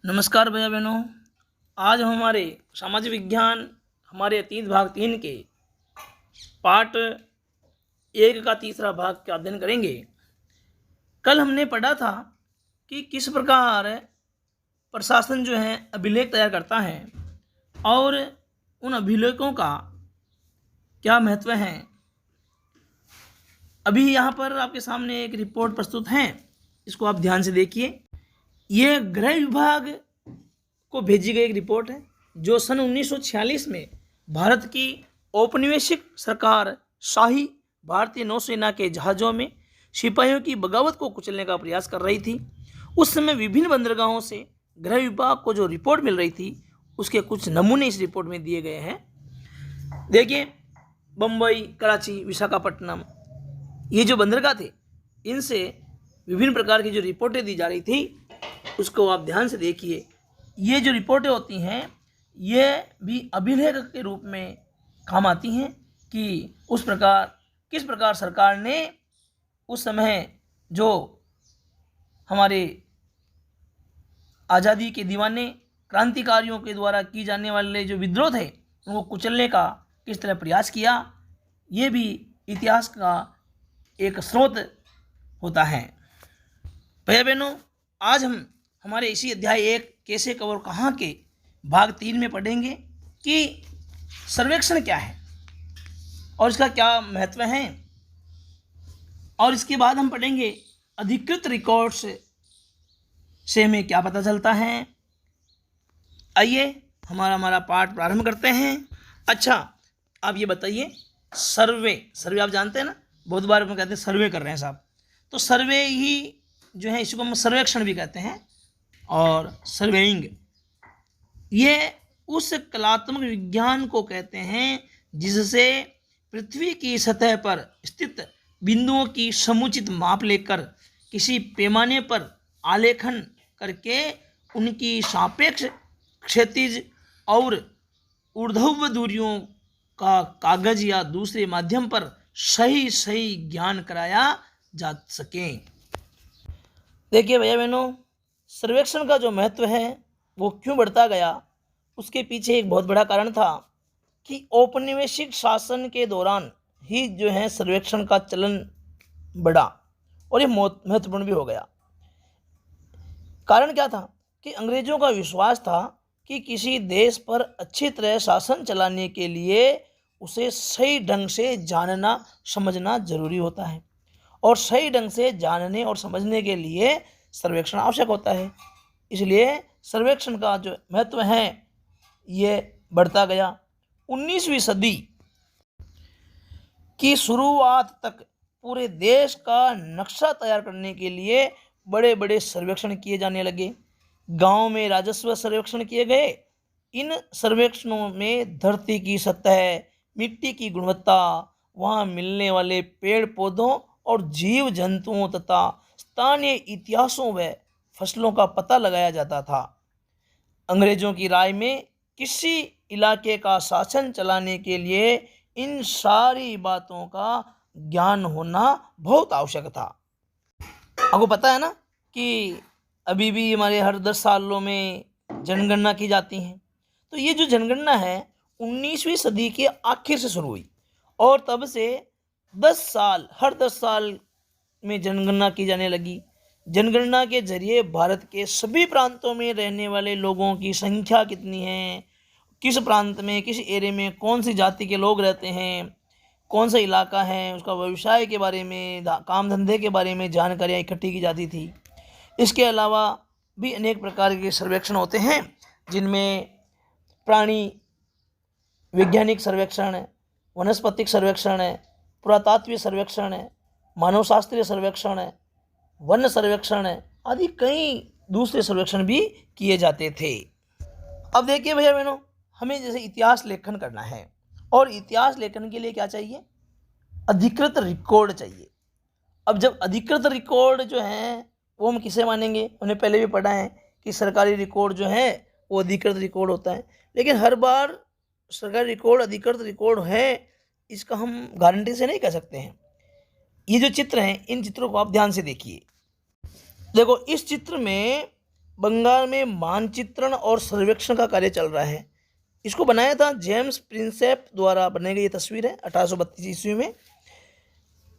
नमस्कार भैया बहनों। आज हम हमारे सामाजिक विज्ञान हमारे अतीत भाग 3 के पार्ट 1 का तीसरा भाग का अध्ययन करेंगे। कल हमने पढ़ा था कि किस प्रकार प्रशासन जो है अभिलेख तैयार करता है और उन अभिलेखों का क्या महत्व है। अभी यहाँ पर आपके सामने एक रिपोर्ट प्रस्तुत है, इसको आप ध्यान से देखिए। ये गृह विभाग को भेजी गई एक रिपोर्ट है जो सन 1946 में भारत की औपनिवेशिक सरकार शाही भारतीय नौसेना के जहाज़ों में सिपाहियों की बगावत को कुचलने का प्रयास कर रही थी। उस समय विभिन्न बंदरगाहों से गृह विभाग को जो रिपोर्ट मिल रही थी उसके कुछ नमूने इस रिपोर्ट में दिए गए हैं। देखिए, बम्बई, कराची, विशाखापट्टनम, ये जो बंदरगाह थे, इनसे विभिन्न प्रकार की जो रिपोर्टें दी जा रही थी उसको आप ध्यान से देखिए। ये जो रिपोर्टें होती हैं ये भी अभिलेख के रूप में काम आती हैं कि किस प्रकार सरकार ने उस समय जो हमारे आज़ादी के दीवाने क्रांतिकारियों के द्वारा की जाने वाले जो विद्रोह थे उनको कुचलने का किस तरह प्रयास किया। ये भी इतिहास का एक स्रोत होता है। भैया बहनों, आज हम हमारे इसी अध्याय 1 कैसे कवर कहाँ के भाग 3 में पढ़ेंगे कि सर्वेक्षण क्या है और इसका क्या महत्व है, और इसके बाद हम पढ़ेंगे अधिकृत रिकॉर्ड्स से हमें क्या पता चलता है। आइए हमारा पाठ प्रारंभ करते हैं। अच्छा, आप ये बताइए, सर्वे आप जानते हैं ना, बहुत बार हम कहते हैं सर्वे कर रहे हैं साहब, तो सर्वे ही जो है इसको हम सर्वेक्षण भी कहते हैं और सर्वेइंग, ये उस कलात्मक विज्ञान को कहते हैं जिससे पृथ्वी की सतह पर स्थित बिंदुओं की समुचित माप लेकर किसी पैमाने पर आलेखन करके उनकी सापेक्ष क्षैतिज और ऊर्ध्व दूरियों का कागज या दूसरे माध्यम पर सही ज्ञान कराया जा सके। देखिए भैया बहनों, सर्वेक्षण का जो महत्व है वो क्यों बढ़ता गया, उसके पीछे एक बहुत बड़ा कारण था कि औपनिवेशिक शासन के दौरान ही जो है सर्वेक्षण का चलन बढ़ा और ये महत्वपूर्ण भी हो गया। कारण क्या था कि अंग्रेजों का विश्वास था कि किसी देश पर अच्छी तरह शासन चलाने के लिए उसे सही ढंग से जानना समझना जरूरी होता है, और सही ढंग से जानने और समझने के लिए सर्वेक्षण आवश्यक होता है। इसलिए सर्वेक्षण का जो महत्व है ये बढ़ता गया। 19वीं सदी की शुरुआत तक पूरे देश का नक्शा तैयार करने के लिए बड़े बड़े सर्वेक्षण किए जाने लगे। गांव में राजस्व सर्वेक्षण किए गए। इन सर्वेक्षणों में धरती की सतह, मिट्टी की गुणवत्ता, वहाँ मिलने वाले पेड़ पौधों और जीव जंतुओं तथा स्थानीय इतिहासों व फसलों का पता लगाया जाता था। अंग्रेजों की राय में किसी इलाके का शासन चलाने के लिए इन सारी बातों का ज्ञान होना बहुत आवश्यक था। आपको पता है ना कि अभी भी हमारे हर 10 सालों में जनगणना की जाती है। तो ये जो जनगणना है 19वीं सदी के आखिर से शुरू हुई और तब से 10 साल में जनगणना की जाने लगी। जनगणना के जरिए भारत के सभी प्रांतों में रहने वाले लोगों की संख्या कितनी है, किस प्रांत में, किस एरिया में कौन सी जाति के लोग रहते हैं, कौन सा इलाका है, उसका व्यवसाय के बारे में, काम धंधे के बारे में जानकारियाँ इकट्ठी की जाती थी। इसके अलावा भी अनेक प्रकार के सर्वेक्षण होते हैं जिनमें प्राणी वैज्ञानिक सर्वेक्षण है, वनस्पतिक सर्वेक्षण है, पुरातात्विक सर्वेक्षण है, मानव शास्त्रीय सर्वेक्षण है, वन सर्वेक्षण है, आदि कई दूसरे सर्वेक्षण भी किए जाते थे। अब देखिए भैया बहनों, हमें जैसे इतिहास लेखन करना है और इतिहास लेखन के लिए क्या चाहिए, अधिकृत रिकॉर्ड चाहिए। अब जब अधिकृत रिकॉर्ड जो है वो हम किसे मानेंगे, उन्हें पहले भी पढ़ा है कि सरकारी रिकॉर्ड जो है वो अधिकृत रिकॉर्ड होता है, लेकिन हर बार सरकारी रिकॉर्ड अधिकृत रिकॉर्ड है इसका हम गारंटी से नहीं कह सकते हैं। ये जो चित्र हैं इन चित्रों को आप ध्यान से देखिए। देखो, इस चित्र में बंगाल में मानचित्रण और सर्वेक्षण का कार्य चल रहा है। इसको बनाया था जेम्स प्रिंसेप द्वारा बनाई गई ये तस्वीर है 1832 ईस्वी में।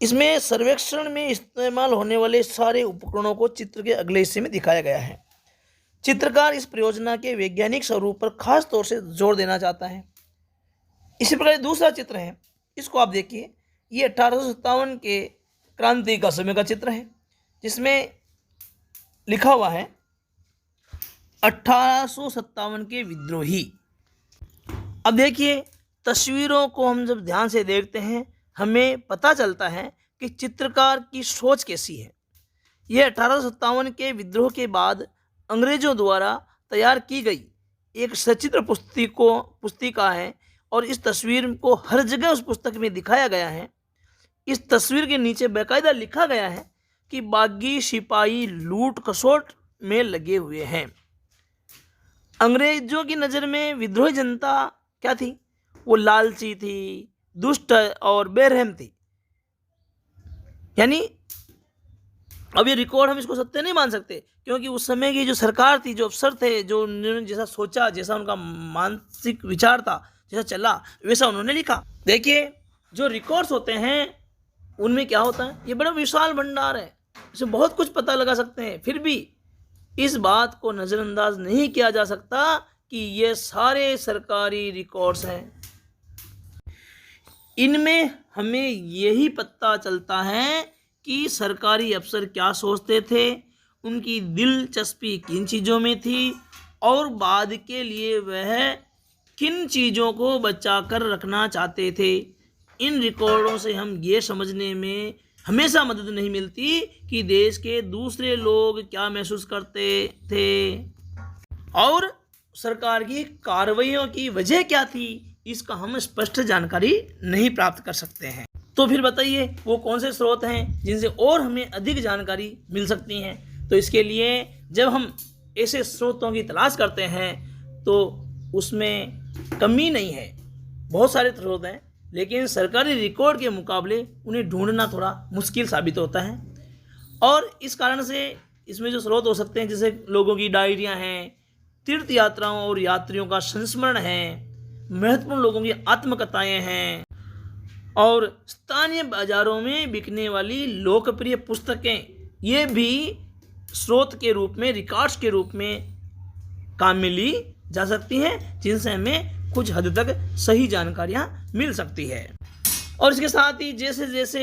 इसमें सर्वेक्षण में इस्तेमाल होने वाले सारे उपकरणों को चित्र के अगले हिस्से में दिखाया गया है। चित्रकार इस परियोजना के वैज्ञानिक स्वरूप पर खास तौर से जोर देना चाहता है। इसी प्रकार दूसरा चित्र है, इसको आप देखिए। ये 1857 के क्रांति का समय का चित्र है, जिसमें लिखा हुआ है 1857 के विद्रोही। अब देखिए, तस्वीरों को हम जब ध्यान से देखते हैं हमें पता चलता है कि चित्रकार की सोच कैसी है। यह 1857 के विद्रोह के बाद अंग्रेजों द्वारा तैयार की गई एक सचित्र पुस्तिका है और इस तस्वीर को हर जगह उस पुस्तक में दिखाया गया है। इस तस्वीर के नीचे बाकायदा लिखा गया है कि बागी सिपाही लूट खसोट में लगे हुए हैं। अंग्रेजों की नज़र में विद्रोही जनता क्या थी? वो लालची थी, दुष्ट और बेरहम थी। यानी अब ये रिकॉर्ड हम इसको सत्य नहीं मान सकते, क्योंकि उस समय की जो सरकार थी, जो अफसर थे, जो उन्होंने जैसा सोचा, जैसा उनका मानसिक विचार था, जैसा चला वैसा उन्होंने लिखा। देखिए, जो रिकॉर्ड्स होते हैं उनमें क्या होता है, ये बड़ा विशाल भंडार है, इसमें बहुत कुछ पता लगा सकते हैं। फिर भी इस बात को नज़रअंदाज नहीं किया जा सकता कि ये सारे सरकारी रिकॉर्ड्स हैं। इनमें हमें यही पता चलता है कि सरकारी अफसर क्या सोचते थे, उनकी दिलचस्पी किन चीज़ों में थी और बाद के लिए वह किन चीज़ों को बचा कर रखना चाहते थे। इन रिकॉर्डों से हम ये समझने में हमेशा मदद नहीं मिलती कि देश के दूसरे लोग क्या महसूस करते थे और सरकार की कार्रवाइयों की वजह क्या थी, इसका हम स्पष्ट जानकारी नहीं प्राप्त कर सकते हैं। तो फिर बताइए वो कौन से स्रोत हैं जिनसे और हमें अधिक जानकारी मिल सकती हैं। तो इसके लिए जब हम ऐसे स्रोतों की तलाश करते हैं तो उसमें कमी नहीं है, बहुत सारे स्रोत हैं, लेकिन सरकारी रिकॉर्ड के मुकाबले उन्हें ढूंढना थोड़ा मुश्किल साबित होता है। और इस कारण से इसमें जो स्रोत हो सकते हैं, जैसे लोगों की डायरियां हैं, तीर्थ यात्राओं और यात्रियों का संस्मरण है, महत्वपूर्ण लोगों की आत्मकथाएं हैं और स्थानीय बाजारों में बिकने वाली लोकप्रिय पुस्तकें, ये भी स्रोत के रूप में, रिकॉर्ड्स के रूप में काम में ली जा सकती हैं, जिनसे हमें कुछ हद तक सही जानकारियां मिल सकती है। और इसके साथ ही जैसे जैसे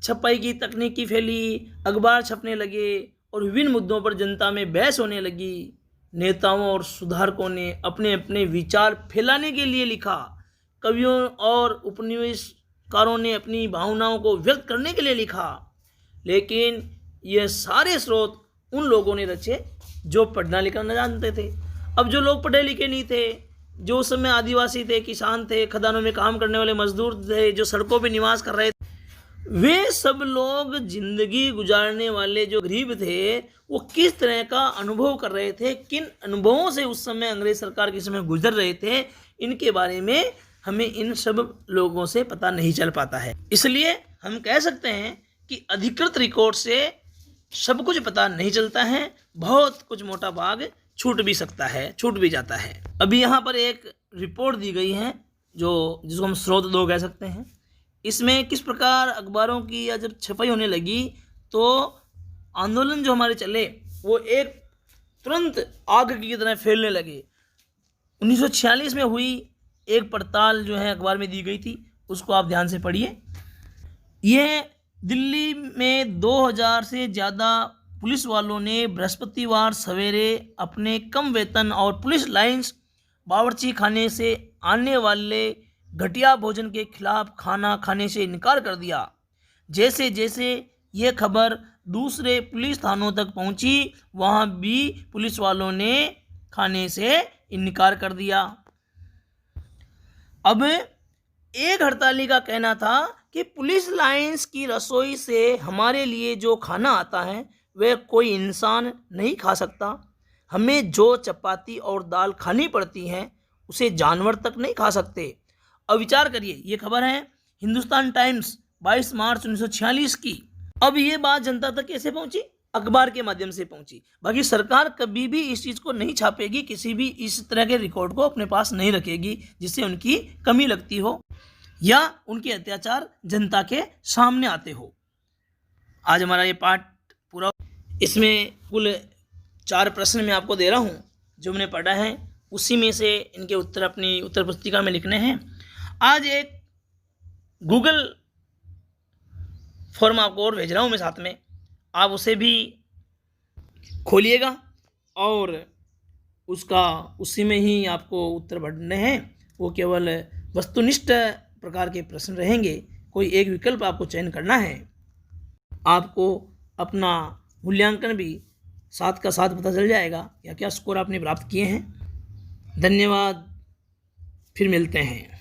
छपाई की तकनीकी फैली, अखबार छपने लगे और विभिन्न मुद्दों पर जनता में बहस होने लगी, नेताओं और सुधारकों ने अपने अपने विचार फैलाने के लिए लिखा, कवियों और उपन्यासकारों ने अपनी भावनाओं को व्यक्त करने के लिए लिखा। लेकिन ये सारे स्रोत उन लोगों ने रचे जो पढ़ना लिखना न जानते थे। अब जो लोग पढ़े लिखे नहीं थे, जो उस समय आदिवासी थे, किसान थे, खदानों में काम करने वाले मजदूर थे, जो सड़कों पर निवास कर रहे थे, वे सब लोग जिंदगी गुजारने वाले जो गरीब थे वो किस तरह का अनुभव कर रहे थे, किन अनुभवों से उस समय अंग्रेज सरकार के समय गुजर रहे थे, इनके बारे में हमें इन सब लोगों से पता नहीं चल पाता है। इसलिए हम कह सकते हैं कि अधिकृत रिकॉर्ड से सब कुछ पता नहीं चलता है, बहुत कुछ मोटा भाग छूट भी सकता है, छूट भी जाता है। अभी यहाँ पर एक रिपोर्ट दी गई है जिसको हम स्रोत 2 कह सकते हैं। इसमें किस प्रकार अखबारों की या जब छपाई होने लगी तो आंदोलन जो हमारे चले वो एक तुरंत आग की तरह फैलने लगे। 1946 में हुई एक पड़ताल जो है अखबार में दी गई थी, उसको आप ध्यान से पढ़िए। यह दिल्ली में 2000 से ज़्यादा पुलिस वालों ने बृहस्पतिवार सवेरे अपने कम वेतन और पुलिस लाइंस बावर्ची खाने से आने वाले घटिया भोजन के खिलाफ खाना खाने से इनकार कर दिया। जैसे जैसे ये खबर दूसरे पुलिस थानों तक पहुंची, वहां भी पुलिस वालों ने खाने से इनकार कर दिया। अब एक हड़ताली का कहना था कि पुलिस लाइंस की रसोई से हमारे लिए जो खाना आता है वह कोई इंसान नहीं खा सकता। हमें जो चपाती और दाल खानी पड़ती है उसे जानवर तक नहीं खा सकते। अब विचार करिए, ये खबर है हिंदुस्तान टाइम्स 22 मार्च 1946 की। अब ये बात जनता तक कैसे पहुंची? अखबार के माध्यम से पहुंची। बाकी सरकार कभी भी इस चीज़ को नहीं छापेगी, किसी भी इस तरह के रिकॉर्ड को अपने पास नहीं रखेगी जिससे उनकी कमी लगती हो या उनके अत्याचार जनता के सामने आते हो। आज हमारा ये पाठ पूरा, इसमें कुल 4 प्रश्न मैं आपको दे रहा हूँ जो मैंने पढ़ा है, उसी में से इनके उत्तर अपनी उत्तर पुस्तिका में लिखने हैं। आज एक गूगल फॉर्म आपको और भेज रहा हूँ मैं साथ में, आप उसे भी खोलिएगा और उसका उसी में ही आपको उत्तर भरने हैं। वो केवल वस्तुनिष्ठ प्रकार के प्रश्न रहेंगे, कोई एक विकल्प आपको चयन करना है। आपको अपना मूल्यांकन भी साथ का साथ पता चल जाएगा या क्या स्कोर आपने प्राप्त किए हैं। धन्यवाद, फिर मिलते हैं।